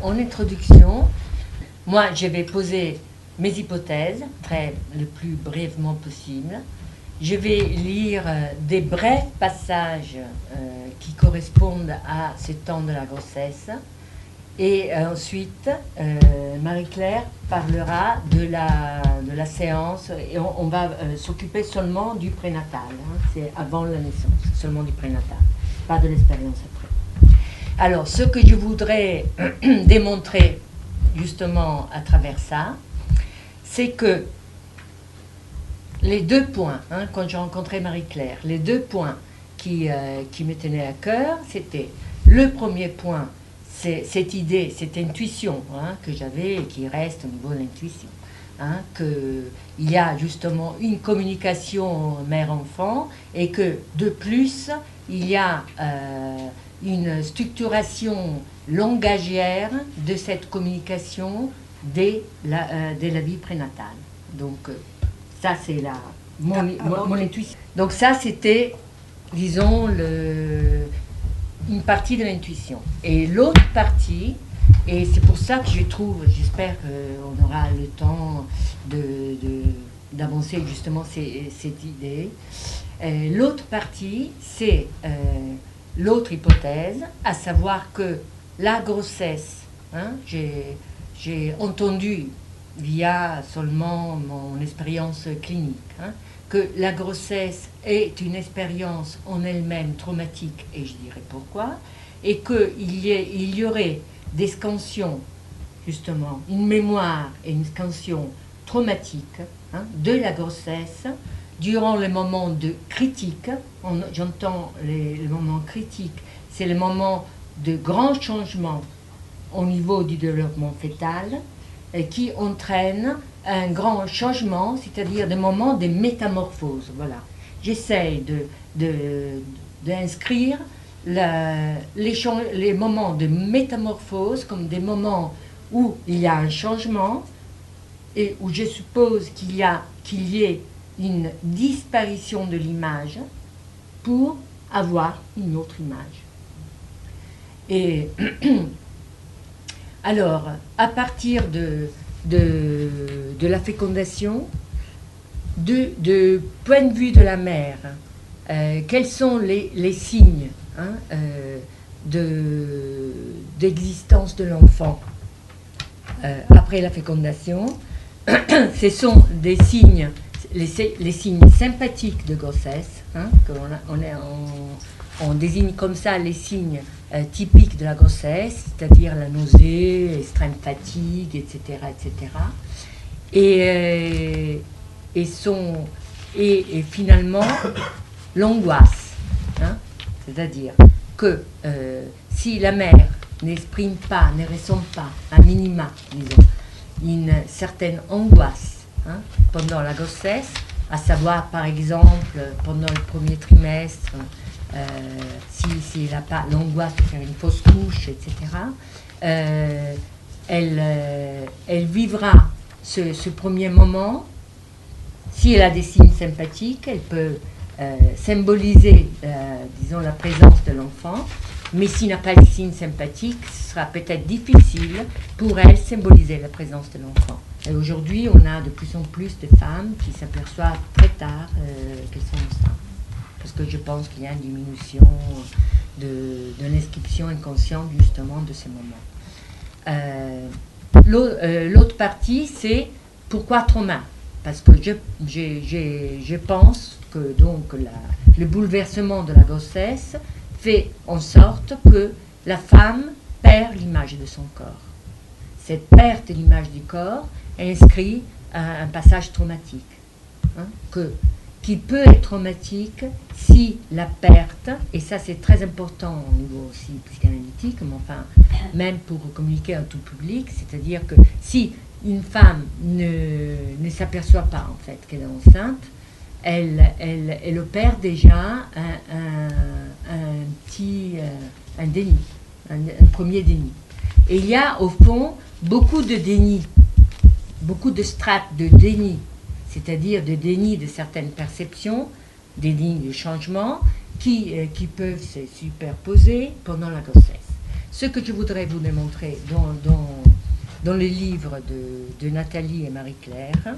En introduction, moi je vais poser mes hypothèses, le plus brièvement possible. Je vais lire des brefs passages qui correspondent à ce temps de la grossesse. Et ensuite, Marie-Claire parlera de la séance et on va s'occuper seulement du prénatal. C'est avant la naissance, seulement du prénatal, pas de l'expérience après. Alors, ce que je voudrais démontrer justement à travers ça, c'est que les deux points, quand j'ai rencontré Marie-Claire, les deux points qui me tenaient à cœur, c'était le premier point, c'est cette idée, cette intuition que j'avais et qui reste au niveau de l'intuition, qu'il y a justement une communication mère-enfant et que de plus, il y a une structuration langagière de cette communication dès la vie prénatale. Donc, ça, c'est mon intuition. Donc, ça, c'était, disons, une partie de l'intuition. Et l'autre partie, et c'est pour ça que j'espère qu'on aura le temps d'avancer justement cette idée. L'autre partie, c'est l'autre hypothèse, à savoir que la grossesse, j'ai entendu via seulement mon expérience clinique, que la grossesse est une expérience en elle-même traumatique, et je dirais pourquoi, et qu'il y aurait des scansions, justement, une mémoire et une scansion traumatique de la grossesse durant les moments de critique. J'entends les moments critiques, c'est le moment de grands changements au niveau du développement fœtal, qui entraîne un grand changement, c'est-à-dire des moments de métamorphose. Voilà. J'essaie d'inscrire les moments de métamorphose comme des moments où il y a un changement et où je suppose qu'il y ait une disparition de l'image pour avoir une autre image. Et alors, à partir de la fécondation, de point de vue de la mère, quels sont les signes d'existence de l'enfant après la fécondation? Ce sont des signes, les signes sympathiques de grossesse, on désigne comme ça les signes typiques de la grossesse, c'est-à-dire la nausée, l'extrême fatigue, etc., etc. Et finalement l'angoisse, c'est-à-dire que si la mère n'exprime pas, ne ressent pas, à minima, disons, une certaine angoisse pendant la grossesse, à savoir par exemple pendant le premier trimestre, si elle n'a pas l'angoisse de faire une fausse couche, etc., elle vivra ce premier moment. Si elle a des signes sympathiques, elle peut symboliser, disons, la présence de l'enfant. Mais s'il n'a pas de signes sympathiques, ce sera peut-être difficile pour elle symboliser la présence de l'enfant. Et aujourd'hui, on a de plus en plus de femmes qui s'aperçoivent très tard qu'elles sont enceintes. Parce que je pense qu'il y a une diminution de l'inscription inconsciente justement de ces moments. L'autre partie, c'est pourquoi trauma? Parce que je pense que donc le bouleversement de la grossesse fait en sorte que la femme perd l'image de son corps. Cette perte de l'image du corps inscrit un passage traumatique, qui peut être traumatique si la perte, et ça c'est très important au niveau aussi psychanalytique, mais enfin même pour communiquer à tout public, c'est-à-dire que si une femme ne s'aperçoit pas en fait qu'elle est enceinte, elle opère déjà un déni, un premier déni. Et il y a au fond beaucoup de déni, beaucoup de strates de déni, c'est-à-dire de déni de certaines perceptions, des lignes de changement qui peuvent se superposer pendant la grossesse. ce que je voudrais vous démontrer dans le livre de Nathalie et Marie-Claire,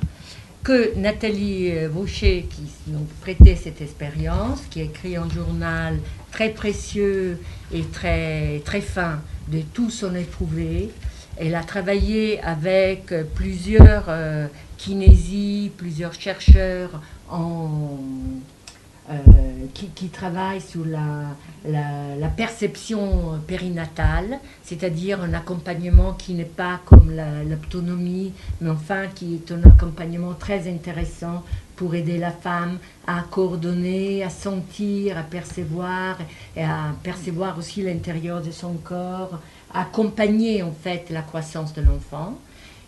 que Nathalie Vaucher, qui donc prêtait cette expérience, qui a écrit un journal très précieux et très, très fin de tout son éprouvé. Elle a travaillé avec plusieurs kinésies, plusieurs chercheurs qui travaillent sur la perception périnatale, c'est-à-dire un accompagnement qui n'est pas comme l'autonomie, mais enfin qui est un accompagnement très intéressant pour aider la femme à coordonner, à sentir, à percevoir, et à percevoir aussi l'intérieur de son corps, à accompagner en fait la croissance de l'enfant.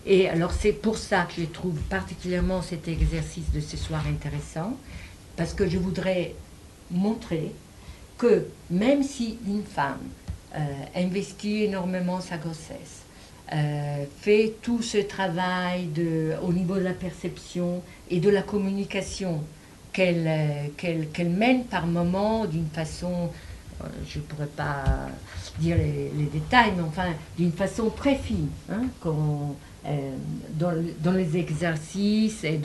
Et alors c'est pour ça que je trouve particulièrement cet exercice de ce soir intéressant, parce que je voudrais montrer que même si une femme investit énormément sa grossesse, fait tout ce travail au niveau de la perception et de la communication qu'elle mène par moments d'une façon, je ne pourrais pas dire les détails, mais enfin d'une façon très fine, hein, dans les exercices et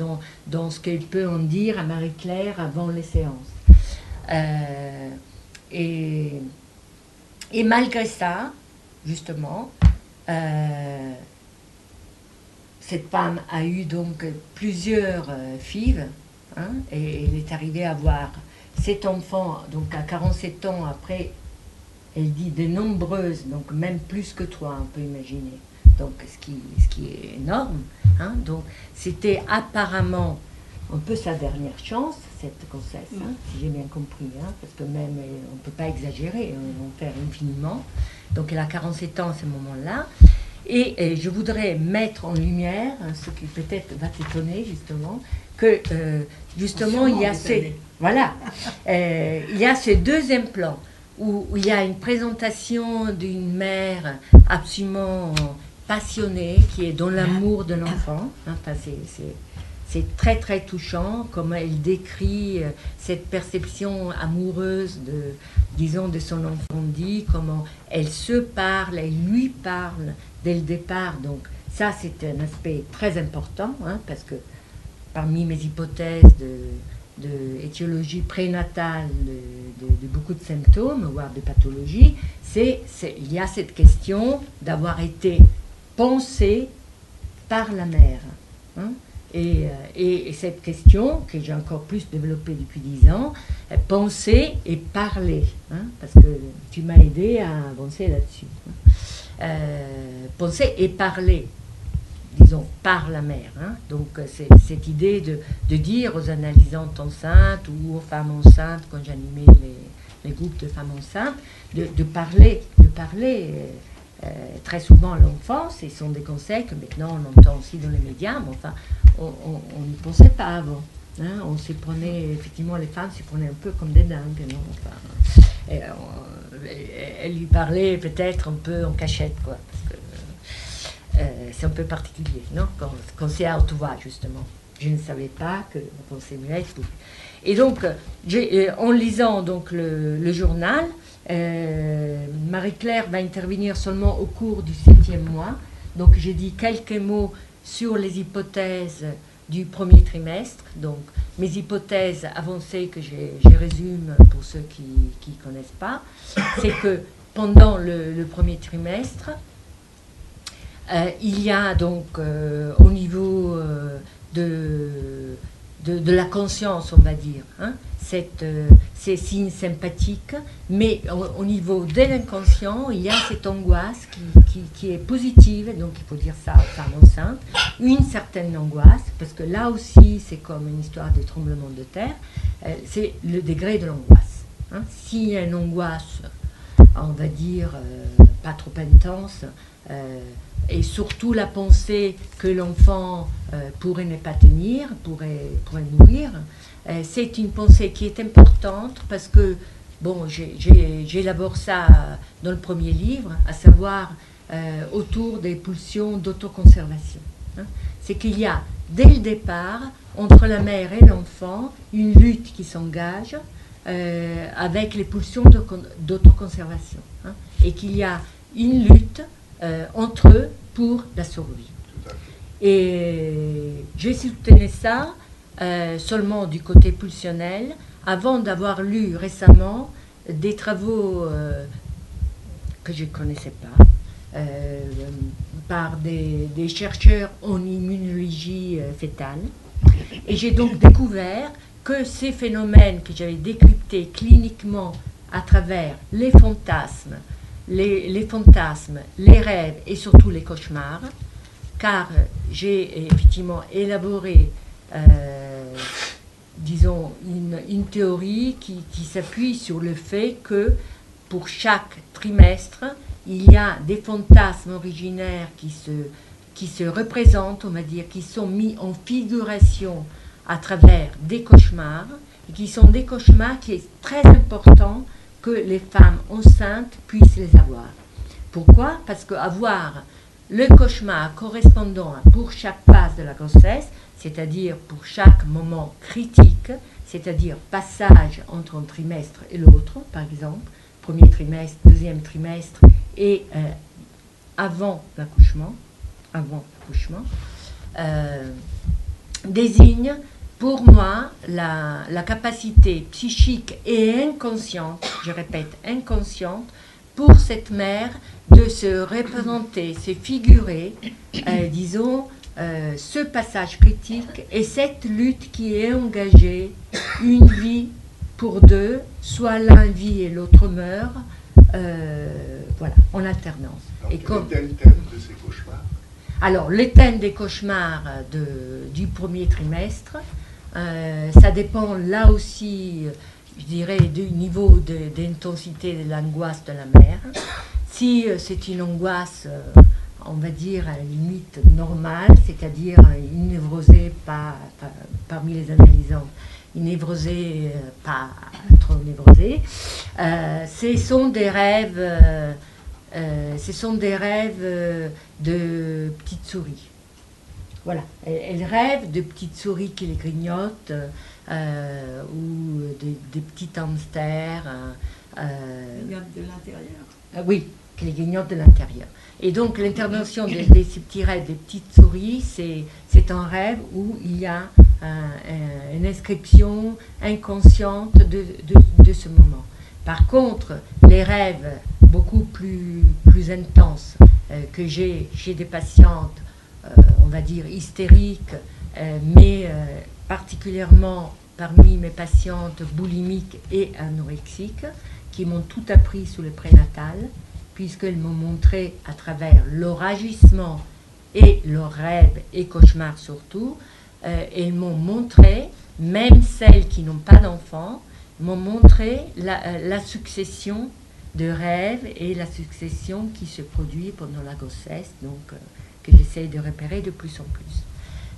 dans ce qu'elle peut en dire à Marie-Claire avant les séances. Et malgré ça, justement, cette femme a eu donc plusieurs filles, hein, et elle est arrivée à avoir 7 enfants, donc à 47 ans après, elle dit de nombreuses, donc même plus que 3, on peut imaginer. Donc, ce qui est énorme. Hein, donc, c'était apparemment un peu sa dernière chance, cette grossesse, hein, si j'ai bien compris, hein, parce que même, on ne peut pas exagérer, on va faire infiniment. Donc, elle a 47 ans à ce moment-là. Et je voudrais mettre en lumière, hein, ce qui peut-être va t'étonner, justement, que, justement, il y a il y a ce deuxième plan, où il y a une présentation d'une mère absolument passionnée, qui est dans l'amour de l'enfant. Enfin, c'est très très touchant, comment elle décrit cette perception amoureuse de son enfant dit, comment elle se parle, elle lui parle dès le départ. Donc ça, c'est un aspect très important, hein, parce que parmi mes hypothèses de étiologie prénatale de beaucoup de symptômes, voire de pathologies, il y a cette question d'avoir été pensée par la mère. Hein, et cette question, que j'ai encore plus développée depuis 10 ans, penser et parler, hein, parce que tu m'as aidé à avancer là-dessus. Penser et parler, disons, par la mère. Hein. Donc, c'est cette idée de dire aux analysantes enceintes ou aux femmes enceintes, quand j'animais les groupes de femmes enceintes, de parler très souvent à l'enfance. Et ce sont des conseils que maintenant on entend aussi dans les médias, mais enfin, on n'y pensait pas avant. Hein. On s'y prenait, effectivement, les femmes s'y prenaient un peu comme des dingues. Non, enfin, elle lui parlait peut-être un peu en cachette, quoi. Parce que, c'est un peu particulier, non, quand c'est à haute voix, justement. Je ne savais pas que la pensée muette. Et donc, en lisant donc, le journal, Marie-Claire va intervenir seulement au cours du 7e mois. Donc, j'ai dit quelques mots sur les hypothèses du premier trimestre. Donc, mes hypothèses avancées que je résume pour ceux qui ne connaissent pas, c'est que pendant le premier trimestre, il y a donc au niveau de la conscience, on va dire, hein, ces signes sympathiques, mais au niveau de l'inconscient, il y a cette angoisse qui est positive, donc il faut dire ça aux femmes enceintes, une certaine angoisse, parce que là aussi, c'est comme une histoire de tremblement de terre, c'est le degré de l'angoisse. Hein. S'il y a une angoisse, on va dire, pas trop intense, et surtout la pensée que l'enfant pourrait ne pas tenir, pourrait mourir, c'est une pensée qui est importante parce que, bon, j'élabore ça dans le premier livre, à savoir autour des pulsions d'autoconservation. Hein. C'est qu'il y a, dès le départ, entre la mère et l'enfant, une lutte qui s'engage avec les pulsions d'autoconservation. Hein, et qu'il y a une lutte entre eux pour la survie. Et j'ai soutenu ça seulement du côté pulsionnel, avant d'avoir lu récemment des travaux que je ne connaissais pas, par des chercheurs en immunologie fétale. Et j'ai donc découvert que ces phénomènes que j'avais décryptés cliniquement à travers les fantasmes, les rêves et surtout les cauchemars, car j'ai effectivement élaboré, disons, une théorie qui s'appuie sur le fait que pour chaque trimestre, il y a des fantasmes originaires qui se représentent, on va dire, qui sont mis en figuration à travers des cauchemars, et qui sont des cauchemars qui est très important que les femmes enceintes puissent les avoir. Pourquoi? Parce qu'avoir le cauchemar correspondant pour chaque phase de la grossesse, c'est-à-dire pour chaque moment critique, c'est-à-dire passage entre un trimestre et l'autre, par exemple, premier trimestre, deuxième trimestre, et avant l'accouchement, désigne pour moi la capacité psychique et inconsciente, je répète, inconsciente, pour cette mère de se représenter, se figurer, disons, ce passage critique et cette lutte qui est engagée, une vie pour deux, soit l'un vit et l'autre meurt, voilà, en alternance. Alors, et quel était le thème de ces cauchemars? Alors, le thème des cauchemars du premier trimestre, ça dépend là aussi, je dirais, du niveau d'intensité de l'angoisse de la mère. Si c'est une angoisse, on va dire, à la limite normale, c'est-à-dire une névrosée parmi les analysants, une névrosée pas trop névrosée, ce sont des rêves de petites souris. Voilà, elle rêve de petites souris qui les grignotent, ou des petits hamsters. De l'intérieur. Oui, qui les grignotent de l'intérieur. Et donc l'intervention de ces petits rêves des petites souris, c'est un rêve où il y a une inscription inconsciente de ce moment. Par contre, les rêves beaucoup plus intenses que j'ai chez des patientes, on va dire hystériques, mais particulièrement parmi mes patientes boulimiques et anorexiques, qui m'ont tout appris sous le prénatal, puisqu'elles m'ont montré à travers leur agissement et leurs rêves et cauchemars surtout, elles m'ont montré, même celles qui n'ont pas d'enfants, m'ont montré la succession de rêves et la succession qui se produit pendant la grossesse, donc que j'essaie de repérer de plus en plus.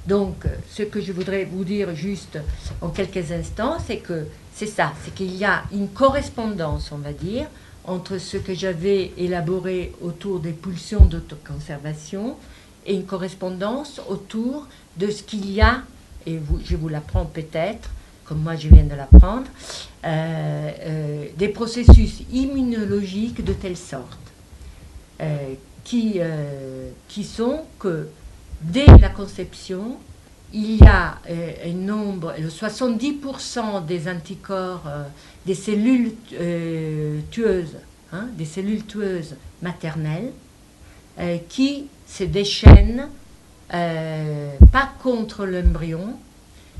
Donc, ce que je voudrais vous dire juste en quelques instants, c'est que c'est ça, c'est qu'il y a une correspondance, on va dire, entre ce que j'avais élaboré autour des pulsions d'autoconservation et une correspondance autour de ce qu'il y a, et je vous l'apprends peut-être, comme moi je viens de l'apprendre, des processus immunologiques de telle sorte qui sont que dès la conception, il y a un nombre, 70% des anticorps, des cellules tueuses, des cellules tueuses maternelles, qui se déchaînent pas contre l'embryon,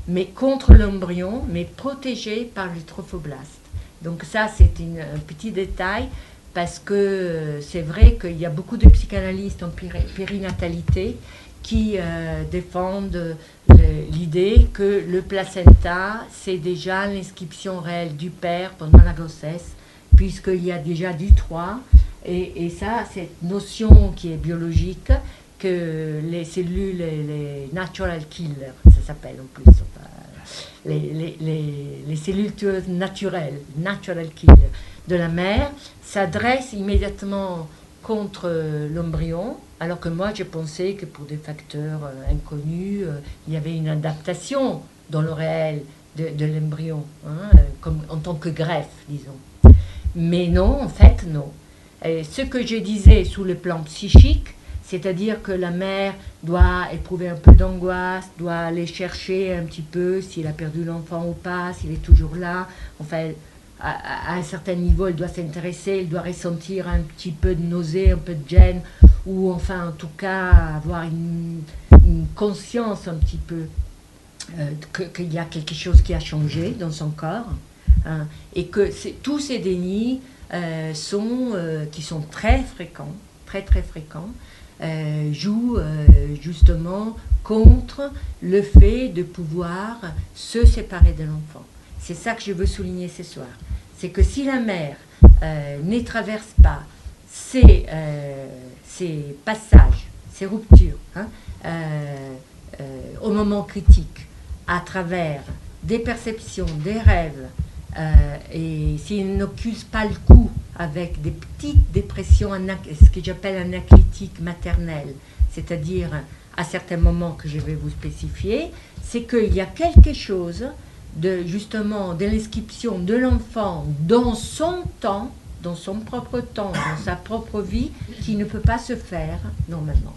mais contre l'embryon, mais protégées par le trophoblaste. Donc ça, c'est un petit détail, parce que c'est vrai qu'il y a beaucoup de psychanalystes en périnatalité qui défendent l'idée que le placenta, c'est déjà l'inscription réelle du père pendant la grossesse, puisqu'il y a déjà du 3, et ça, cette notion qui est biologique, que les cellules, les natural killers, ça s'appelle en plus, les cellules tueuses naturelles, natural killers de la mère, s'adressent immédiatement contre l'embryon, alors que moi je pensais que pour des facteurs inconnus, il y avait une adaptation dans le réel de l'embryon, comme en tant que greffe, disons. Mais non, en fait, non. ce que je disais sous le plan psychique, c'est-à-dire que la mère doit éprouver un peu d'angoisse, doit aller chercher un petit peu s'il a perdu l'enfant ou pas, s'il est toujours là. Enfin, à un certain niveau, elle doit s'intéresser, elle doit ressentir un petit peu de nausée, un peu de gêne, ou enfin, en tout cas, avoir une conscience un petit peu qu'il y a quelque chose qui a changé dans son corps, hein, et que tous ces dénis qui sont très fréquents, très fréquents, jouent justement contre le fait de pouvoir se séparer de l'enfant. C'est ça que je veux souligner ce soir. C'est que si la mère ne traverse pas ces passages, ces ruptures, hein, au moment critique, à travers des perceptions, des rêves, et s'il n'occuse pas le coup avec des petites dépressions, ce que j'appelle un aclitique maternel, c'est-à-dire à certains moments que je vais vous spécifier, c'est qu'il y a quelque chose justement de l'inscription de l'enfant dans son temps, dans son propre temps, dans sa propre vie, qui ne peut pas se faire normalement.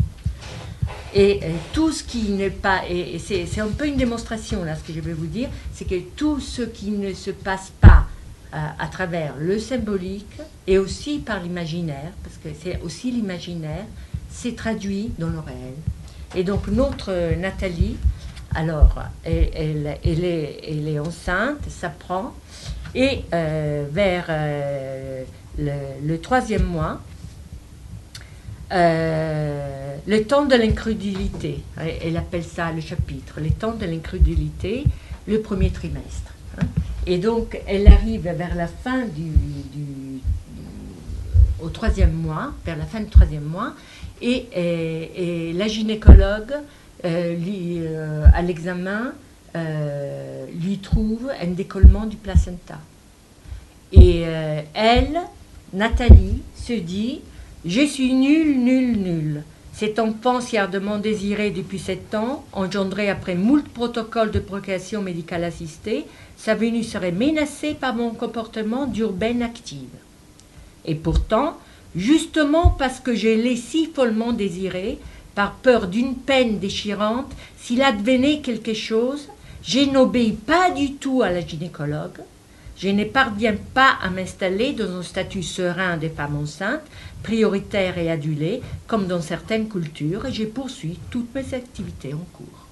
Et tout ce qui n'est pas, et c'est un peu une démonstration là, ce que je vais vous dire, c'est que tout ce qui ne se passe pas à travers le symbolique et aussi par l'imaginaire, parce que c'est aussi l'imaginaire, c'est traduit dans le réel. Et donc notre Nathalie, alors, elle est enceinte, ça prend, et vers le 3e mois, le temps de l'incrédulité, elle appelle ça le chapitre, le temps de l'incrédulité, le 1er trimestre. Hein. Et donc, elle arrive vers la fin au 3e mois, vers la fin du 3e mois, et la gynécologue, à l'examen, lui trouve un décollement du placenta. Et elle, Nathalie, se dit « Je suis nulle. Cet enfant si ardemment désiré depuis 7 ans, engendré après moult protocoles de procréation médicale assistée, sa venue serait menacée par mon comportement d'urbaine active. Et pourtant, justement parce que je l'ai si follement désiré, par peur d'une peine déchirante, s'il advenait quelque chose, je n'obéis pas du tout à la gynécologue, je ne parviens pas à m'installer dans un statut serein des femmes enceintes, prioritaire et adulé, comme dans certaines cultures, et je poursuis toutes mes activités en cours.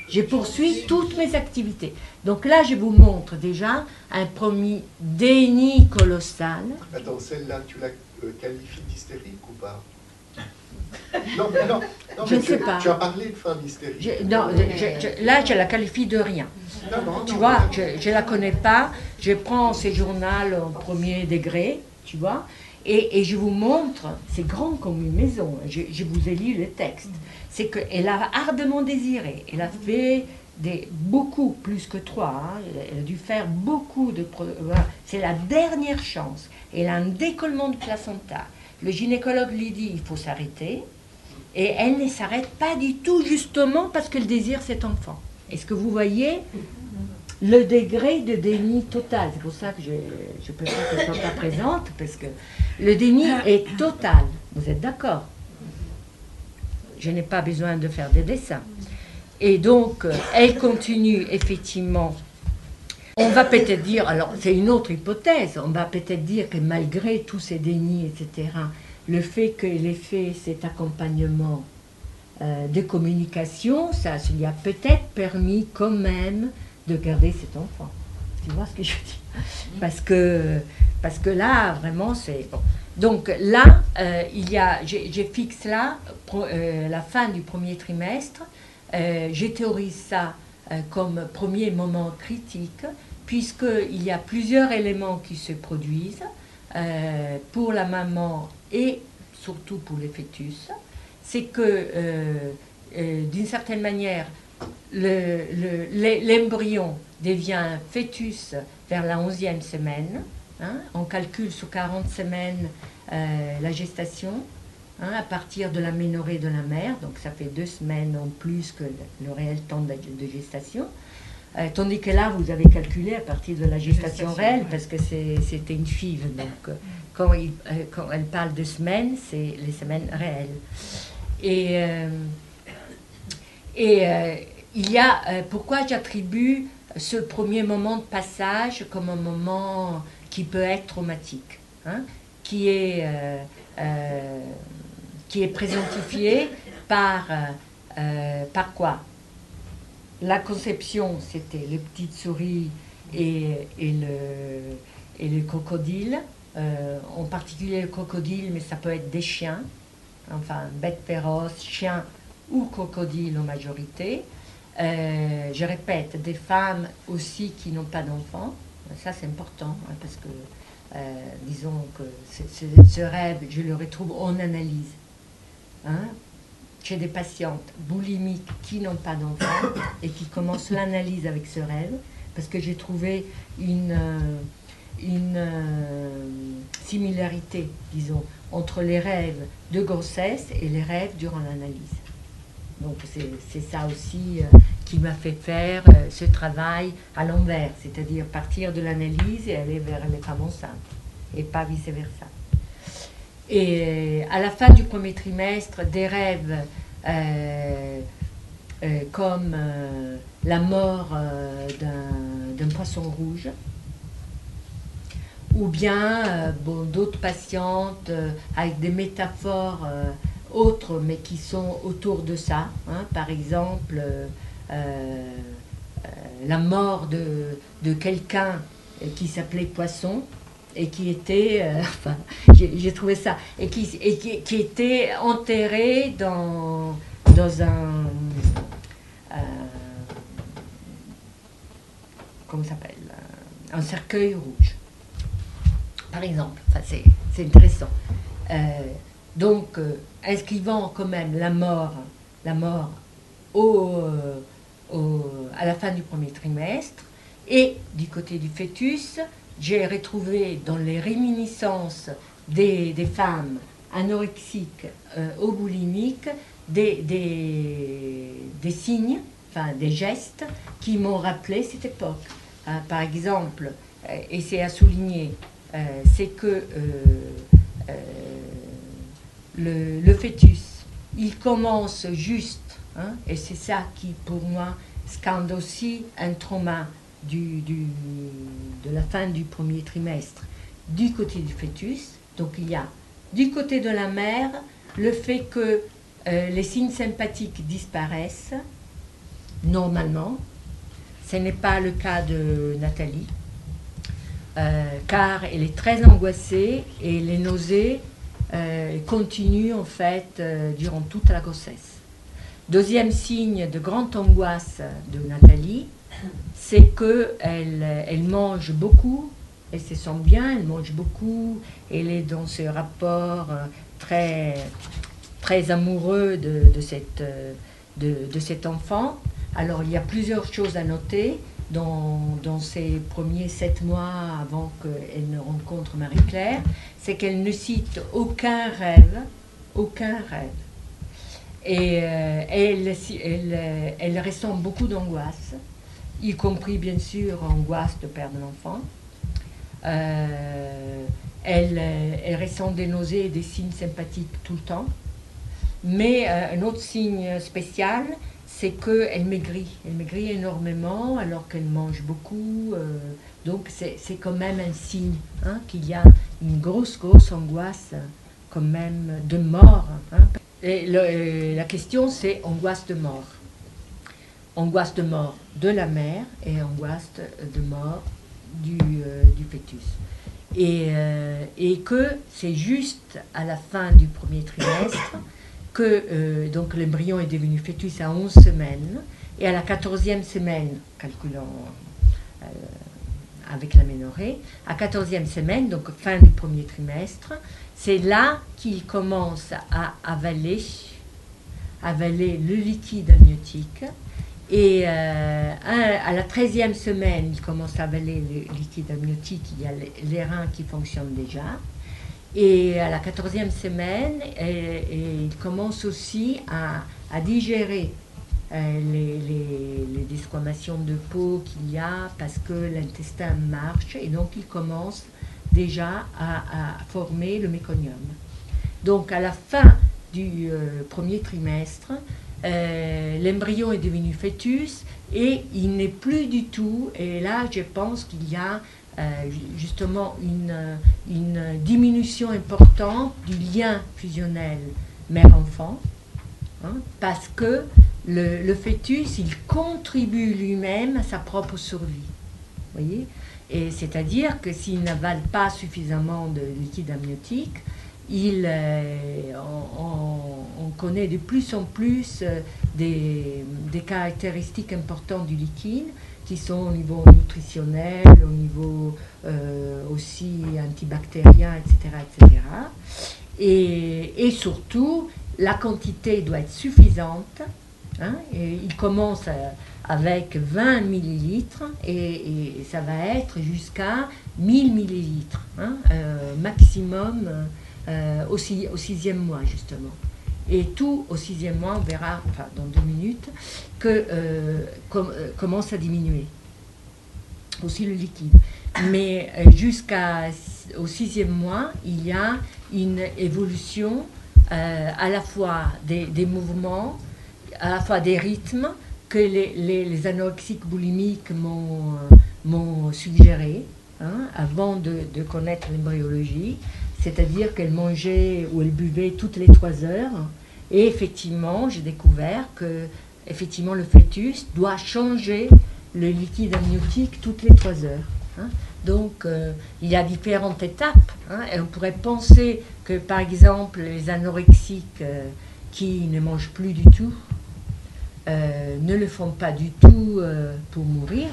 Je poursuis toutes mes activités. Donc là, je vous montre déjà un premier déni colossal. Attends, celle-là, tu la qualifies d'hystérique ou pas? Non, je ne sais pas. Tu as parlé de femme hystérique. Là, je la qualifie de rien. Tu vois, je ne la connais pas. Je prends ces journaux en 1er degré, tu vois, et je vous montre, c'est grand comme une maison. Je vous ai lu le texte. C'est qu'elle a ardemment désiré. Elle a fait beaucoup plus que 3. Hein. Elle a dû faire beaucoup de... C'est la dernière chance. Elle a un décollement de placenta. Le gynécologue lui dit il faut s'arrêter. Et elle ne s'arrête pas du tout, justement parce qu'elle désire cet enfant. Est-ce que vous voyez le degré de déni total? C'est pour ça que je ne peux pas qu'elle soit pas présente, parce que le déni est total. Vous êtes d'accord? Je n'ai pas besoin de faire des dessins. Et donc, elle continue effectivement. On va peut-être dire, alors c'est une autre hypothèse, on va peut-être dire que malgré tous ces dénis, etc., le fait qu'elle ait fait cet accompagnement de communication, ça lui a peut-être permis quand même de garder cet enfant. Tu vois ce que je dis? Parce que là, vraiment, c'est... Bon. Donc là, je fixe là la fin du 1er trimestre. Je théorise ça comme premier moment critique, puisqu'il y a plusieurs éléments qui se produisent pour la maman et surtout pour le fœtus. C'est que, d'une certaine manière, l'embryon devient un fœtus vers la 11e semaine. Hein, on calcule sur 40 semaines la gestation, hein, à partir de la ménorrhée de la mère, donc ça fait 2 semaines en plus que le réel temps de gestation. Tandis que là, vous avez calculé à partir de la gestation réelle, parce que c'était une FIV. Donc, quand elle parle de semaines, c'est les semaines réelles. Il y a, pourquoi j'attribue ce premier moment de passage comme un moment qui peut être traumatique, hein, qui est présentifié par quoi? La conception, c'était les petites souris et le crocodile, en particulier le crocodile, mais ça peut être des chiens, enfin bêtes féroces, chiens ou crocodiles en majorité. Je répète, des femmes aussi qui n'ont pas d'enfants, ça c'est important, hein, parce que disons que ce rêve, je le retrouve en analyse. Hein, chez des patientes boulimiques qui n'ont pas d'enfants et qui commencent l'analyse avec ce rêve, parce que j'ai trouvé une similarité, disons, entre les rêves de grossesse et les rêves durant l'analyse. Donc c'est ça aussi qui m'a fait faire ce travail à l'envers, c'est-à-dire partir de l'analyse et aller vers les femmes enceintes, et pas vice-versa. Et à la fin du premier trimestre, des rêves comme la mort d'un poisson rouge, ou bien d'autres patientes avec des métaphores autres, mais qui sont autour de ça. Hein, par exemple, la mort de quelqu'un qui s'appelait Poisson, et qui était, enfin, j'ai trouvé ça, et qui était enterré dans un, comment ça s'appelle, un cercueil rouge, par exemple. Enfin, c'est intéressant. Donc, inscrivant quand même la mort à la fin du premier trimestre, et du côté du fœtus, j'ai retrouvé dans les réminiscences des femmes anorexiques ou boulimiques des signes, enfin des gestes qui m'ont rappelé cette époque. Par exemple, et c'est à souligner, c'est que le fœtus, il commence juste, hein, et c'est ça qui pour moi scande aussi un trauma de la fin du premier trimestre du côté du fœtus. Donc il y a du côté de la mère le fait que les signes sympathiques disparaissent normalement. Ce n'est pas le cas de Nathalie, car elle est très angoissée et les nausées continuent en fait durant toute la grossesse. Deuxième signe de grande angoisse de Nathalie, c'est qu'elle mange beaucoup, elle se sent bien, elle mange beaucoup, elle est dans ce rapport très, très amoureux de cet enfant. Alors il y a plusieurs choses à noter dans ces premiers 7 mois avant qu'elle ne rencontre Marie-Claire, c'est qu'elle ne cite aucun rêve, et elle ressent beaucoup d'angoisse, y compris bien sûr angoisse de perdre l'enfant. Elle ressent des nausées et des signes sympathiques tout le temps. Mais un autre signe spécial, c'est qu'elle maigrit. Elle maigrit énormément alors qu'elle mange beaucoup. Donc c'est quand même un signe, hein, qu'il y a une grosse angoisse quand même de mort. Hein. Et la question, c'est angoisse de mort. Angoisse de mort de la mère et angoisse de mort du fœtus. Et que c'est juste à la fin du premier trimestre que donc l'embryon est devenu fœtus à 11 semaines, et à la 14e semaine, calculant avec l'aménorrhée, à 14e semaine, donc fin du premier trimestre, c'est là qu'il commence à avaler le liquide amniotique. Et à la 13e semaine, il commence à avaler le liquide amniotique, il y a les reins qui fonctionnent déjà. Et à la 14e semaine, il commence aussi à digérer les desquamations de peau qu'il y a parce que l'intestin marche et donc il commence déjà à former le méconium. Donc à la fin du premier trimestre, l'embryon est devenu fœtus et il n'est plus du tout, et là je pense qu'il y a justement une diminution importante du lien fusionnel mère-enfant, hein, parce que le fœtus, il contribue lui-même à sa propre survie. Voyez ? Et c'est-à-dire que s'il n'avale pas suffisamment de liquide amniotique, on connaît de plus en plus des caractéristiques importantes du liquide qui sont au niveau nutritionnel, au niveau aussi antibactérien, etc. etc. Et surtout, la quantité doit être suffisante. Hein, et il commence avec 20 millilitres et ça va être jusqu'à 1000 millilitres, hein, maximum au 6e mois justement. Et tout au 6e mois, on verra enfin, dans 2 minutes, que commence à diminuer aussi le liquide. Mais jusqu'au 6e mois, il y a une évolution à la fois des mouvements, à la fois des rythmes que les anorexiques boulimiques m'ont suggéré, hein, avant de connaître l'embryologie, c'est-à-dire qu'elles mangeaient ou elles buvaient toutes les 3 heures, et effectivement j'ai découvert que effectivement le fœtus doit changer le liquide amniotique toutes les 3 heures. Hein. Donc il y a différentes étapes, hein, et on pourrait penser que par exemple les anorexiques qui ne mangent plus du tout ne le font pas du tout pour mourir,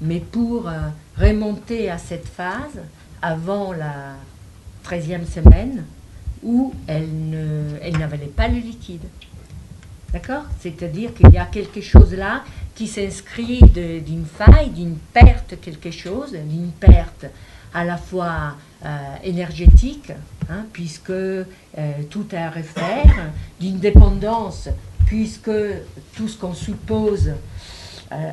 mais pour remonter à cette phase avant la 13e semaine où elles n'avalaient pas le liquide. D'accord ? C'est-à-dire qu'il y a quelque chose là qui s'inscrit d'une faille, d'une perte quelque chose, d'une perte à la fois énergétique, hein, puisque tout est à refaire, d'une dépendance, puisque tout ce qu'on suppose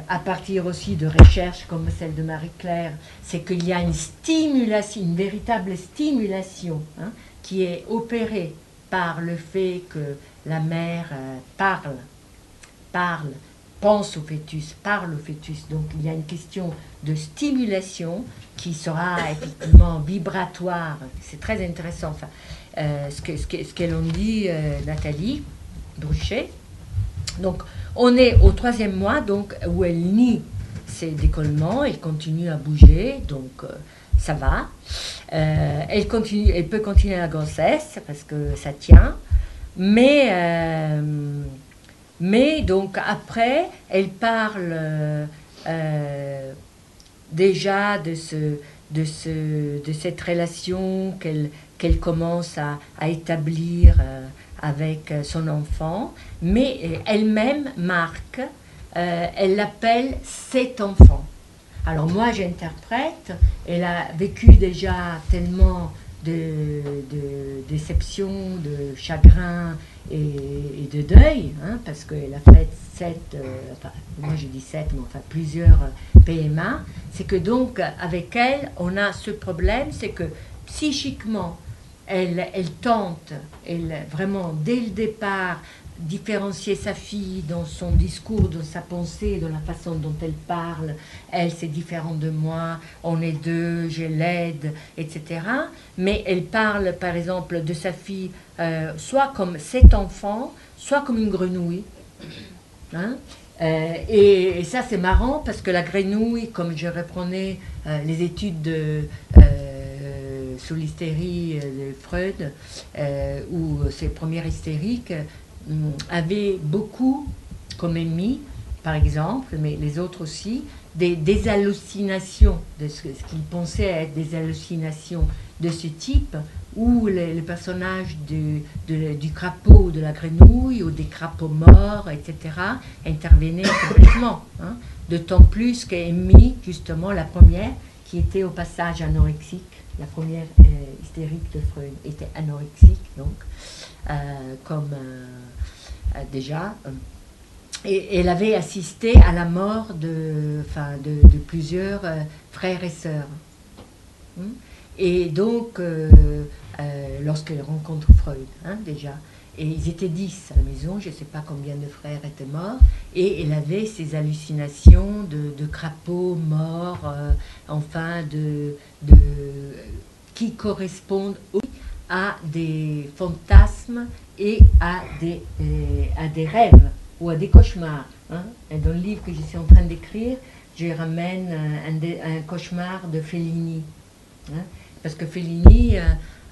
à partir aussi de recherches comme celle de Marie-Claire, c'est qu'il y a une stimulation, une véritable stimulation, hein, qui est opérée par le fait que la mère pense au fœtus, parle au fœtus. Donc il y a une question de stimulation qui sera effectivement vibratoire. C'est très intéressant, enfin, ce qu'elle en dit, Nathalie Druchet. Donc on est au 3e mois, donc, où elle nie ses décollements, elle continue à bouger, donc ça va. Elle peut continuer la grossesse parce que ça tient, mais donc après, elle parle déjà de cette relation qu'elle commence à établir avec son enfant, mais elle-même marque, elle l'appelle cet enfant. Alors moi j'interprète, elle a vécu déjà tellement de déception, de chagrin et de deuil, hein, parce qu'elle a fait 7, enfin, moi je dis 7, mais enfin plusieurs PMA, c'est que donc avec elle, on a ce problème, c'est que psychiquement, elle tente, vraiment dès le départ, différencier sa fille dans son discours, dans sa pensée, dans la façon dont elle parle. Elle, c'est différent de moi, on est deux, je l'aide, etc. Mais elle parle, par exemple, de sa fille, soit comme cet enfant, soit comme une grenouille. Hein? Et ça, c'est marrant, parce que la grenouille, comme je reprenais les études sur l'hystérie de Freud, ou ses premières hystériques, avait beaucoup comme ennemi, par exemple, mais les autres aussi, des hallucinations, de ce qu'il pensait être des hallucinations de ce type, où le personnage du crapaud, de la grenouille, ou des crapauds morts, etc., intervenait complètement. Hein, d'autant plus qu'Amy, justement, la première, qui était au passage anorexique, la première hystérique de Freud, était anorexique, donc, comme déjà. et elle avait assisté à la mort de plusieurs frères et sœurs. Et donc, lorsqu'elle rencontre Freud, déjà, et ils étaient 10 à la maison, je ne sais pas combien de frères étaient morts, et elle avait ces hallucinations de crapauds morts, qui correspondent à des fantasmes et à des rêves ou à des cauchemars. Et dans le livre que je suis en train d'écrire, je ramène un cauchemar de Fellini. Parce que Fellini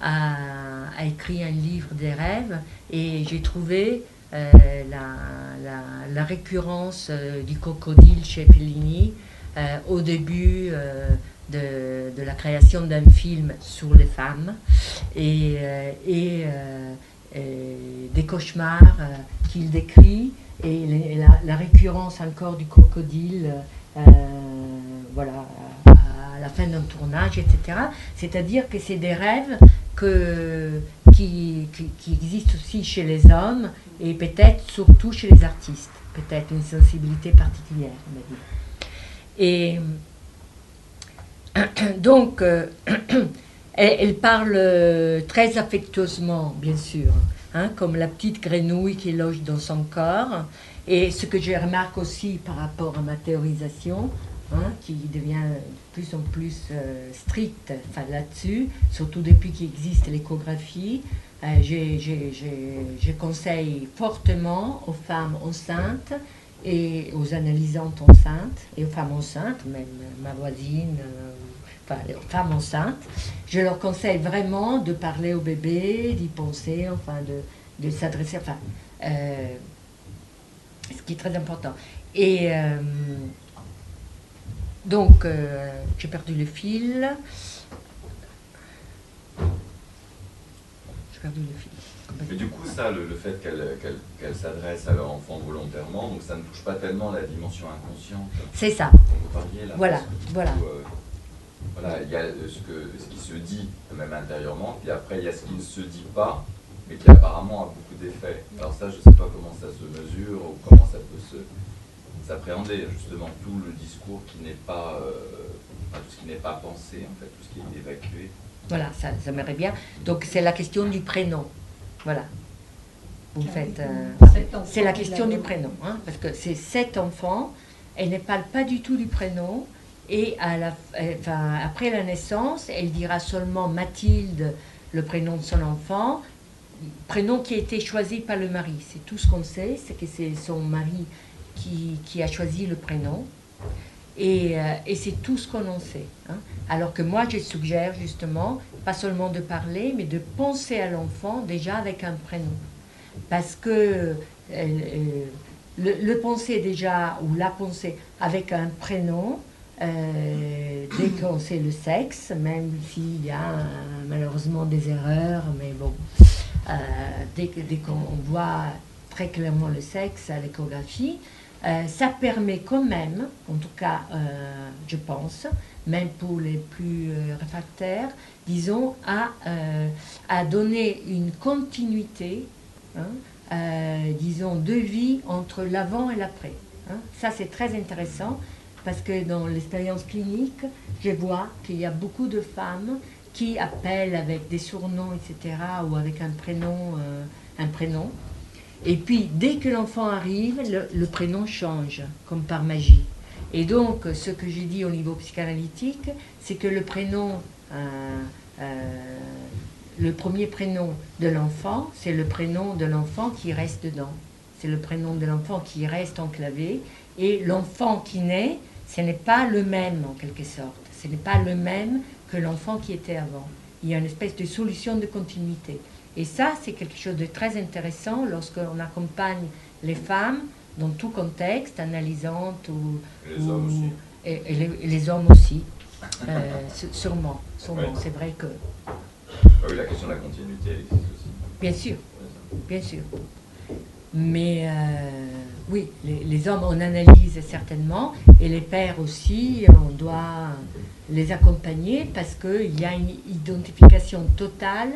a écrit un livre des rêves et j'ai trouvé la récurrence du crocodile chez Fellini au début de la création d'un film sur les femmes et des cauchemars qu'il décrit et la récurrence encore du crocodile voilà, à la fin d'un tournage, etc. C'est-à-dire que c'est des rêves qui existent aussi chez les hommes et peut-être surtout chez les artistes, peut-être une sensibilité particulière, on va dire. Et donc, elle parle très affectueusement, bien sûr, comme la petite grenouille qui loge dans son corps. Et ce que je remarque aussi par rapport à ma théorisation, qui devient de plus en plus stricte là-dessus, surtout depuis qu'il existe l'échographie, je conseille fortement aux femmes enceintes et aux analysantes enceintes, et aux femmes enceintes, même ma voisine, les femmes enceintes, je leur conseille vraiment de parler au bébé, d'y penser, de s'adresser, ce qui est très important. Et donc, j'ai perdu le fil. Mais du coup, ça, le fait qu'elle s'adresse à leur enfant volontairement, donc ça ne touche pas tellement la dimension inconsciente. C'est ça. Dont vous parliez, là, voilà. Il y a ce qui se dit, même intérieurement, puis après, il y a ce qui ne se dit pas, mais qui apparemment a beaucoup d'effets. Alors ça, je ne sais pas comment ça se mesure, ou comment ça peut s'appréhender, justement, tout le discours qui n'est pas... tout ce qui n'est pas pensé, en fait, tout ce qui est évacué. Voilà, ça m'aimerait bien. Donc, c'est la question du prénom. Voilà. Vous faites... c'est la question du prénom, parce que c'est 7 enfants, elle ne parle pas du tout du prénom, et après la naissance, elle dira seulement Mathilde, le prénom de son enfant, prénom qui a été choisi par le mari. C'est tout ce qu'on sait, c'est que c'est son mari qui a choisi le prénom. Et c'est tout ce qu'on en sait. Alors que moi, je suggère justement, pas seulement de parler, mais de penser à l'enfant déjà avec un prénom. Parce que le penser déjà, ou la penser avec un prénom, dès qu'on sait le sexe, même s'il y a malheureusement des erreurs, mais bon, dès qu'on voit très clairement le sexe à l'échographie, ça permet quand même, en tout cas je pense, même pour les plus réfractaires, disons, à donner une continuité, disons, de vie entre l'avant et l'après. Ça c'est très intéressant, parce que dans l'expérience clinique, je vois qu'il y a beaucoup de femmes qui appellent avec des surnoms, etc., ou avec un prénom. Et puis, dès que l'enfant arrive, le prénom change, comme par magie. Et donc, ce que j'ai dit au niveau psychanalytique, c'est que le prénom, le premier prénom de l'enfant, c'est le prénom de l'enfant qui reste dedans. C'est le prénom de l'enfant qui reste enclavé. Et l'enfant qui naît, ce n'est pas le même, en quelque sorte. Ce n'est pas le même que l'enfant qui était avant. Il y a une espèce de solution de continuité. Et ça, c'est quelque chose de très intéressant lorsqu'on accompagne les femmes dans tout contexte, analysante ou les hommes aussi. Et les hommes aussi. Sûrement. Ouais. C'est vrai que... Oui, la question de la continuité, elle existe aussi. Bien sûr. Mais oui, les hommes, on analyse certainement, et les pères aussi, on doit les accompagner parce qu'il y a une identification totale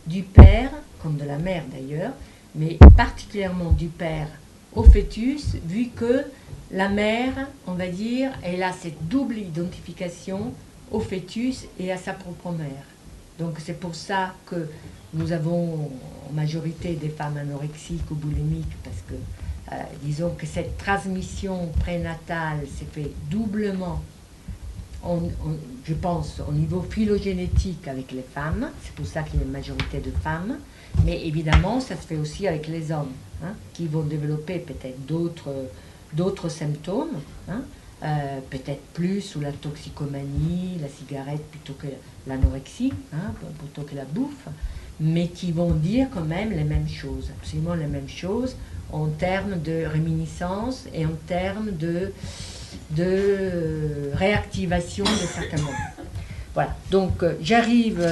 du père, comme de la mère d'ailleurs, mais particulièrement du père au fœtus, vu que la mère, on va dire, elle a cette double identification au fœtus et à sa propre mère. Donc c'est pour ça que nous avons en majorité des femmes anorexiques ou boulimiques, parce que disons que cette transmission prénatale s'est fait doublement, je pense, au niveau phylogénétique avec les femmes. C'est pour ça qu'il y a une majorité de femmes. Mais évidemment, ça se fait aussi avec les hommes, hein, qui vont développer peut-être d'autres symptômes, hein, peut-être plus sous la toxicomanie, la cigarette plutôt que l'anorexie, hein, plutôt que la bouffe, mais qui vont dire quand même les mêmes choses, absolument les mêmes choses, en termes de réminiscence et en termes de réactivation de certains moments. Voilà, donc j'arrive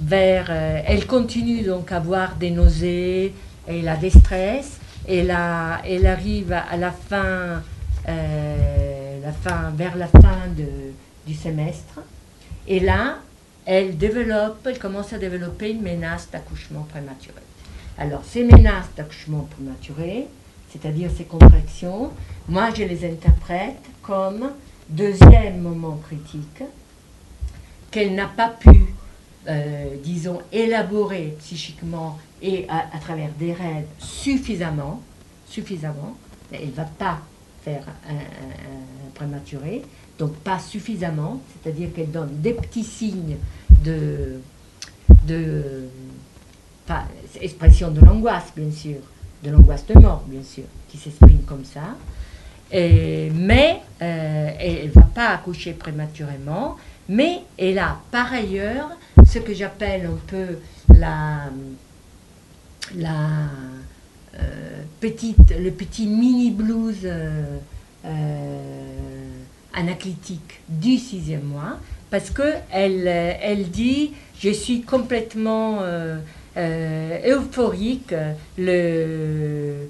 vers... elle continue donc à avoir des nausées, elle a des stress, elle arrive à la fin, vers la fin du semestre, et là, elle commence à développer une menace d'accouchement prématuré. Alors, ces menaces d'accouchement prématuré, c'est-à-dire ces contractions, moi je les interprète comme deuxième moment critique qu'elle n'a pas pu, disons, élaborer psychiquement et à travers des rêves suffisamment, elle ne va pas faire un prématuré, donc pas suffisamment, c'est-à-dire qu'elle donne des petits signes pas expression de l'angoisse, bien sûr, de l'angoisse de mort, bien sûr, qui s'exprime comme ça, mais elle ne va pas accoucher prématurément, mais elle a par ailleurs ce que j'appelle un peu le petit mini blues anaclytique du 6e mois, parce qu'elle dit « je suis complètement euphorique, le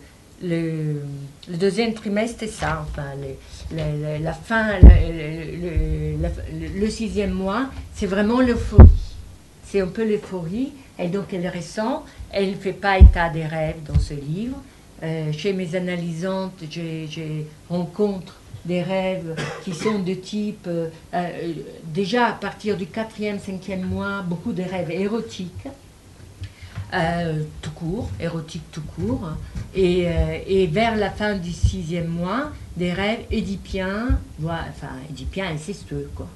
deuxième trimestre, c'est ça, enfin, la fin, le 6e mois, c'est vraiment l'euphorie. C'est un peu l'euphorie, et donc elle ressent, elle ne fait pas état des rêves dans ce livre. Chez mes analysantes, je rencontre des rêves qui sont de type, déjà à partir du 4e, 5e mois, beaucoup de rêves érotiques, tout court, et vers la fin du 6e mois, des rêves édipiens, édipiens incestueux, quoi.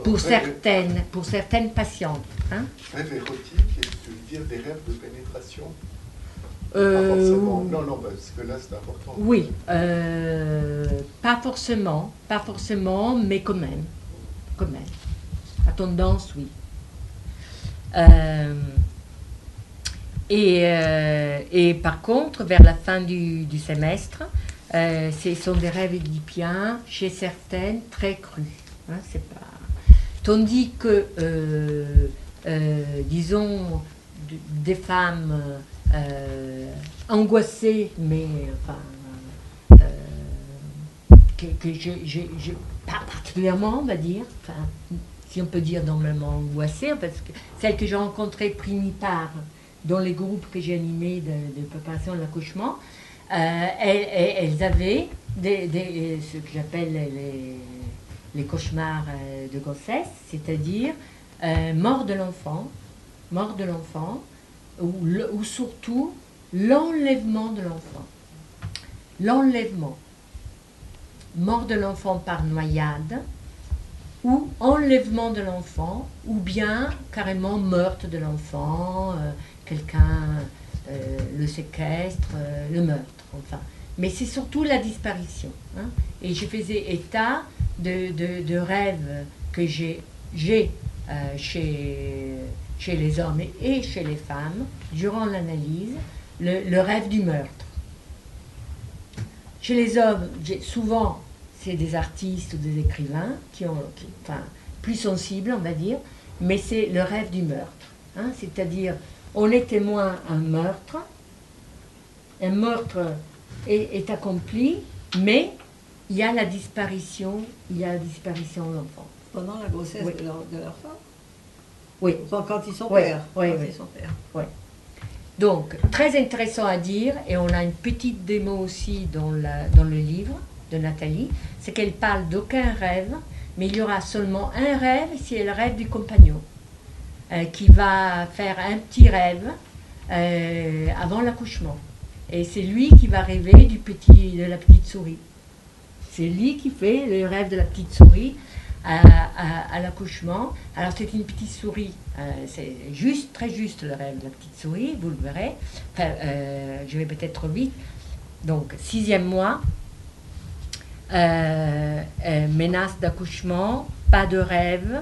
Pour certaines patientes. Hein. Rêve érotique, et tu veux dire des rêves de pénétration? Pas forcément. Non, parce que là c'est important. Oui, pas forcément, mais quand même. À tendance, oui. Et par contre, vers la fin du semestre, ce sont des rêves édipiens, chez certaines, très crus. Hein, c'est pas... Tandis que, disons, des femmes angoissées, mais que je pas particulièrement, on va dire, si on peut dire normalement angoissées, parce que celles que j'ai rencontrées primipare dans les groupes que j'ai animés de préparation de l'accouchement, elles avaient ce que j'appelle les cauchemars de grossesse, c'est-à-dire mort de l'enfant, ou surtout l'enlèvement de l'enfant. Mort de l'enfant par noyade, ou enlèvement de l'enfant, ou bien carrément meurtre de l'enfant, quelqu'un le séquestre, le meurtre, enfin. Mais c'est surtout la disparition. Hein. Et je faisais état de rêves que j'ai chez les hommes et chez les femmes, durant l'analyse, le rêve du meurtre. Chez les hommes, souvent, c'est des artistes ou des écrivains plus sensibles, on va dire, mais c'est le rêve du meurtre. Hein, c'est-à-dire, on est témoin d'un meurtre, est accompli, mais il y a la disparition de l'enfant. Pendant la grossesse oui. de leur femme? Oui. Quand ils sont oui. pères. Oui, quand oui. Ils sont pères. Oui. Donc, très intéressant à dire, et on a une petite démo aussi dans le livre de Nathalie, c'est qu'elle parle d'aucun rêve, mais il y aura seulement un rêve, c'est le rêve du compagnon, qui va faire un petit rêve avant l'accouchement. Et c'est lui qui va rêver de la petite souris. C'est lui qui fait le rêve de la petite souris à l'accouchement. Alors c'est une petite souris, c'est juste, très juste le rêve de la petite souris, vous le verrez. Enfin, je vais peut-être trop vite. Donc 6e mois, menace d'accouchement, pas de rêve.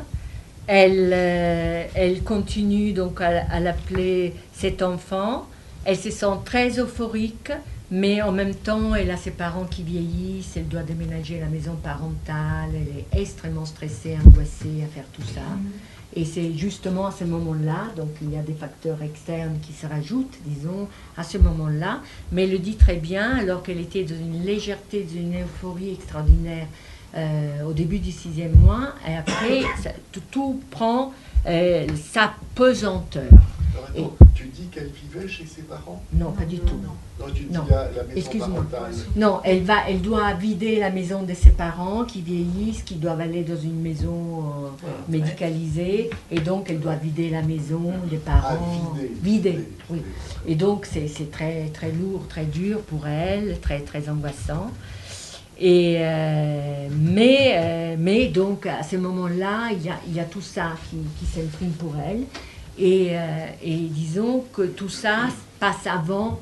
Elle continue donc à l'appeler cet enfant. Elle se sent très euphorique, mais en même temps, elle a ses parents qui vieillissent, elle doit déménager la maison parentale, elle est extrêmement stressée, angoissée à faire tout ça. Et c'est justement à ce moment-là, donc il y a des facteurs externes qui se rajoutent, disons, à ce moment-là, mais elle le dit très bien, alors qu'elle était dans une légèreté, dans une euphorie extraordinaire au début du 6e mois, et après, tout prend sa pesanteur. Alors, tu dis qu'elle vivait chez ses parents? Non, pas du tout. Non, tu dis Non. la maison Excuse-moi. parentale. Non, elle doit vider la maison de ses parents qui vieillissent, qui doivent aller dans une maison médicalisée, et donc elle doit vider la maison des parents. Vider, oui. Et donc c'est très, très lourd, très dur pour elle, très, très angoissant. Et, mais donc à ce moment-là, il y a tout ça qui s'imprime pour elle. Et disons que tout ça passe avant,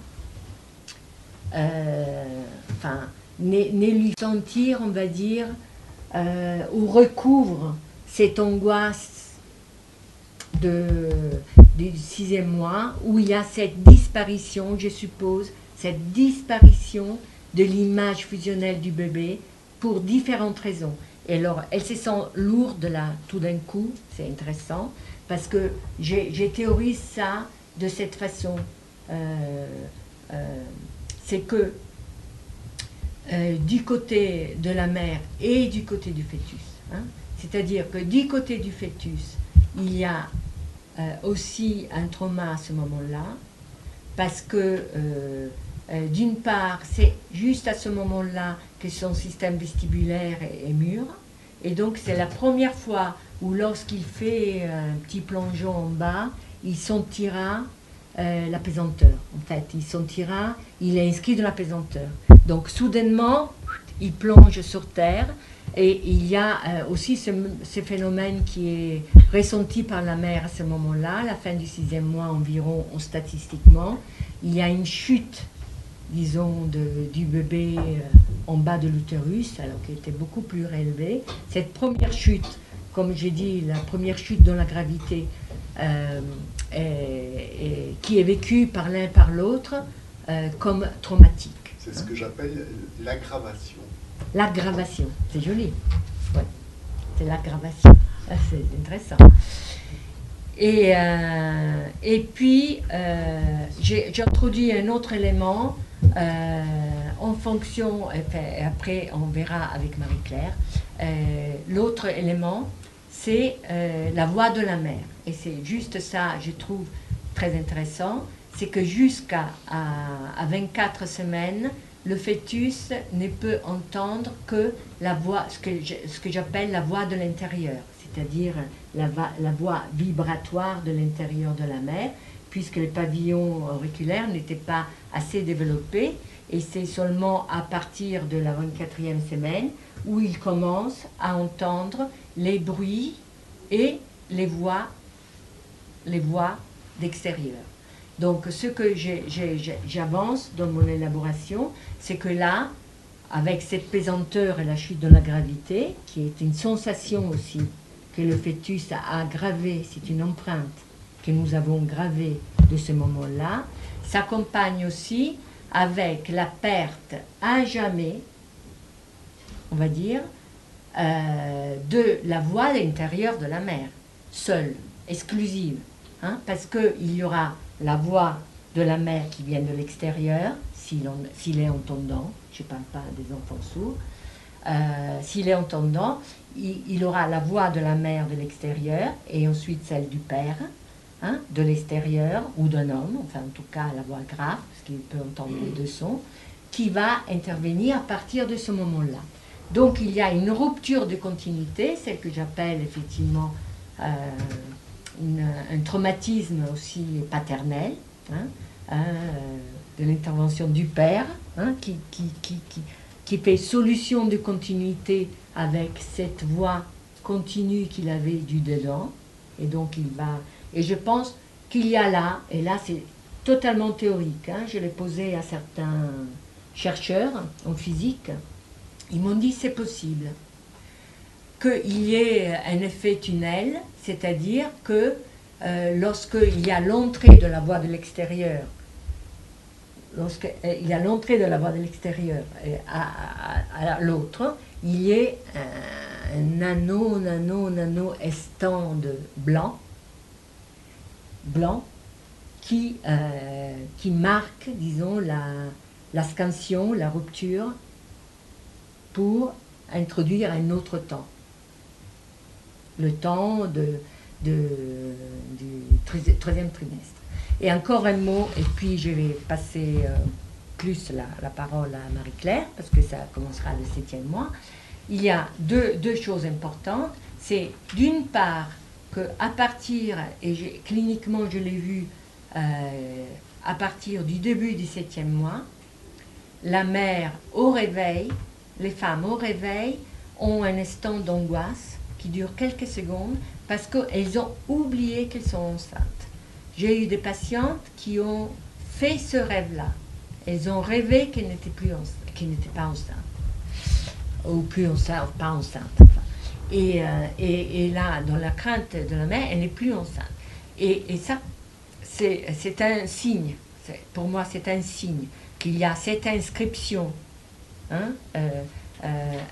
ne lui sentir, on va dire, ou recouvre cette angoisse du 6e mois, où il y a cette disparition, je suppose, cette disparition de l'image fusionnelle du bébé pour différentes raisons. Et alors, elle se sent lourde là, tout d'un coup, c'est intéressant, parce que j'ai théorisé ça de cette façon. C'est que du côté de la mère et du côté du fœtus, hein, c'est-à-dire que du côté du fœtus, il y a aussi un trauma à ce moment-là, parce que d'une part, c'est juste à ce moment-là que son système vestibulaire est mûr, et donc c'est la première fois où lorsqu'il fait un petit plongeon en bas, il sentira la pesanteur. En fait, il sentira, il est inscrit dans la pesanteur. Donc soudainement, il plonge sur terre, et il y a aussi ce phénomène qui est ressenti par la mère à ce moment-là, à la fin du 6e mois environ, statistiquement, il y a une chute, disons, du bébé en bas de l'utérus, alors qu'il était beaucoup plus élevé. Cette première chute, comme j'ai dit, la première chute dans la gravité, qui est vécue par l'un par l'autre comme traumatique. C'est ce que j'appelle l'aggravation. L'aggravation, c'est joli. Ouais. C'est l'aggravation. C'est intéressant. Et puis, j'ai introduit un autre élément en fonction, et après on verra avec Marie-Claire. L'autre élément, c'est la voix de la mère. Et c'est juste ça, je trouve très intéressant, c'est que jusqu'à 24 semaines, le fœtus ne peut entendre que la voix, ce que j'appelle la voix de l'intérieur, c'est-à-dire la voix vibratoire de l'intérieur de la mère, puisque les pavillons auriculaires n'étaient pas assez développés, et c'est seulement à partir de la 24e semaine où il commence à entendre les bruits et les voix d'extérieur. Donc ce que j'avance dans mon élaboration, c'est que là, avec cette pesanteur et la chute de la gravité, qui est une sensation aussi que le fœtus a gravée, c'est une empreinte que nous avons gravée de ce moment-là, s'accompagne aussi avec la perte à jamais, on va dire, de la voix à l'intérieur de la mère, seule, exclusive, hein, parce qu'il y aura la voix de la mère qui vient de l'extérieur, s'il est entendant, je ne parle pas des enfants sourds, s'il est entendant, il aura la voix de la mère de l'extérieur et ensuite celle du père, hein, de l'extérieur ou d'un homme, enfin en tout cas la voix grave, parce qu'il peut entendre les deux sons, qui va intervenir à partir de ce moment-là. Donc il y a une rupture de continuité, celle que j'appelle effectivement un traumatisme aussi paternel, hein, de l'intervention du père, hein, qui fait solution de continuité avec cette voix continue qu'il avait du dedans, et donc il va... Et je pense qu'il y a là, et là c'est totalement théorique, hein, je l'ai posé à certains chercheurs en physique, ils m'ont dit c'est possible qu'il y ait un effet tunnel, c'est-à-dire que lorsqu'il y a l'entrée de la voix de l'extérieur, lorsqu'il y a l'entrée de la voix de l'extérieur à l'autre, il y ait un nano estande blanc qui marque, disons, la scansion, la rupture, pour introduire un autre temps. Le temps du troisième trimestre. Et encore un mot, et puis je vais passer plus la parole à Marie-Claire, parce que ça commencera le 7e mois. Il y a deux choses importantes. C'est d'une part qu'à partir, et cliniquement je l'ai vu, à partir du début du 7e mois, la mère au réveil, les femmes au réveil ont un instant d'angoisse qui dure quelques secondes parce qu'elles ont oublié qu'elles sont enceintes. J'ai eu des patientes qui ont fait ce rêve-là. Elles ont rêvé qu'elles n'étaient pas enceintes. Ou plus enceintes, pas enceintes. Enfin. Et là, dans la crainte de la mère, elle n'est plus enceinte. Et ça, c'est un signe. Pour moi, c'est un signe qu'il y a cette inscription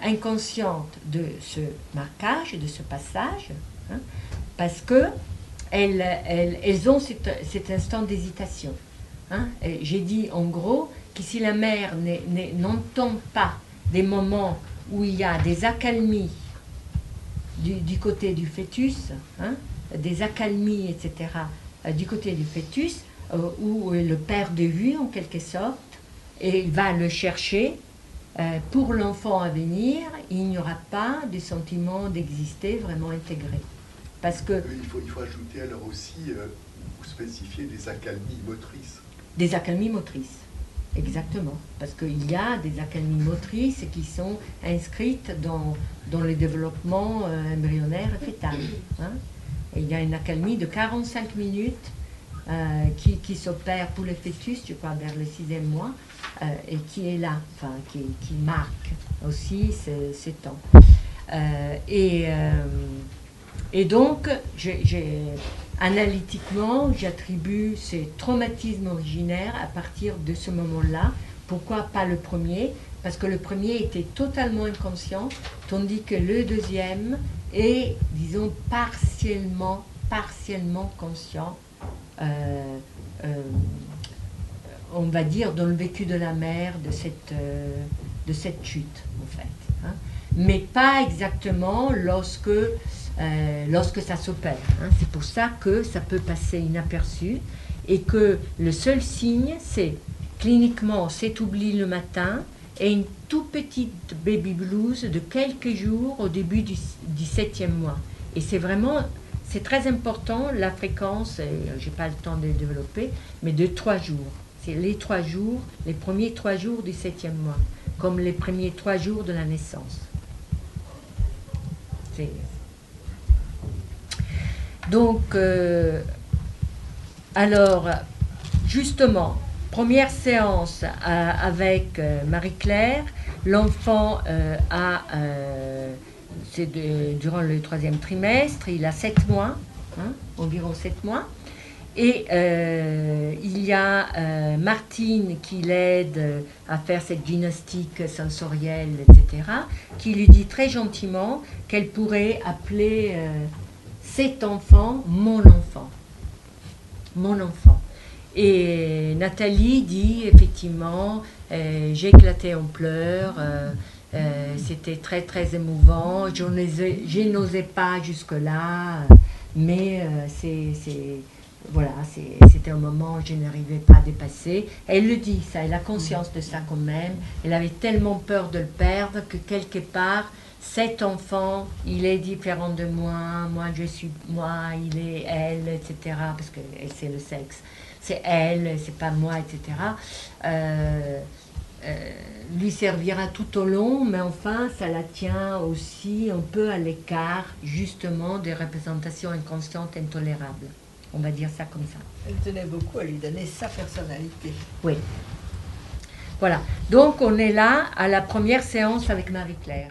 inconsciente de ce marquage, de ce passage, hein, parce que elles ont cet instant d'hésitation. Hein. J'ai dit en gros que si la mère n'entend pas des moments où il y a des accalmies du côté du fœtus, hein, des accalmies, etc., du côté du fœtus, où le perd de vue en quelque sorte, et il va le chercher, pour l'enfant à venir, il n'y aura pas de sentiment d'exister vraiment intégré. Parce que... Il faut ajouter alors aussi, ou spécifier des accalmies motrices. Des accalmies motrices, exactement. Parce qu'il y a des accalmies motrices qui sont inscrites dans le développement embryonnaire et fœtal. Hein. Et il y a une accalmie de 45 minutes qui s'opère pour le fœtus, je crois, vers le 6e mois, et qui est là, enfin, qui marque aussi ce temps. Et donc, analytiquement, j'attribue ces traumatismes originaires à partir de ce moment-là. Pourquoi pas le premier? Parce que le premier était totalement inconscient, tandis que le deuxième est, disons, partiellement conscient, on va dire, dans le vécu de la mère de cette chute, en fait. Hein. Mais pas exactement lorsque ça s'opère. Hein. C'est pour ça que ça peut passer inaperçu et que le seul signe, c'est cliniquement cet oubli le matin et une toute petite baby blues de quelques jours au début du 7e mois. Et c'est très important, la fréquence, je n'ai pas le temps de le développer, mais de 3 jours. C'est les 3 jours, les premiers 3 jours du 7e mois, comme les premiers 3 jours de la naissance. Donc, alors, justement, première séance avec Marie-Claire, l'enfant c'est durant le 3e trimestre, il a 7 mois, hein, environ 7 mois. Et il y a Martine qui l'aide à faire cette gymnastique sensorielle, etc., qui lui dit très gentiment qu'elle pourrait appeler cet enfant mon enfant. Mon enfant. Et Nathalie dit effectivement, j'ai éclaté en pleurs, c'était très très émouvant, je n'osais pas jusque-là, mais voilà, c'était un moment où je n'arrivais pas à dépasser. Elle le dit, ça, elle a conscience de ça quand même. Elle avait tellement peur de le perdre que quelque part, cet enfant, il est différent de moi je suis moi, il est elle, etc. Parce que c'est le sexe, c'est elle, c'est pas moi, etc. Lui servira tout au long, mais enfin, ça la tient aussi un peu à l'écart, justement, des représentations inconscientes intolérables. On va dire ça comme ça. Elle tenait beaucoup à lui donner sa personnalité. Oui. Voilà. Donc, on est là à la première séance avec Marie-Claire.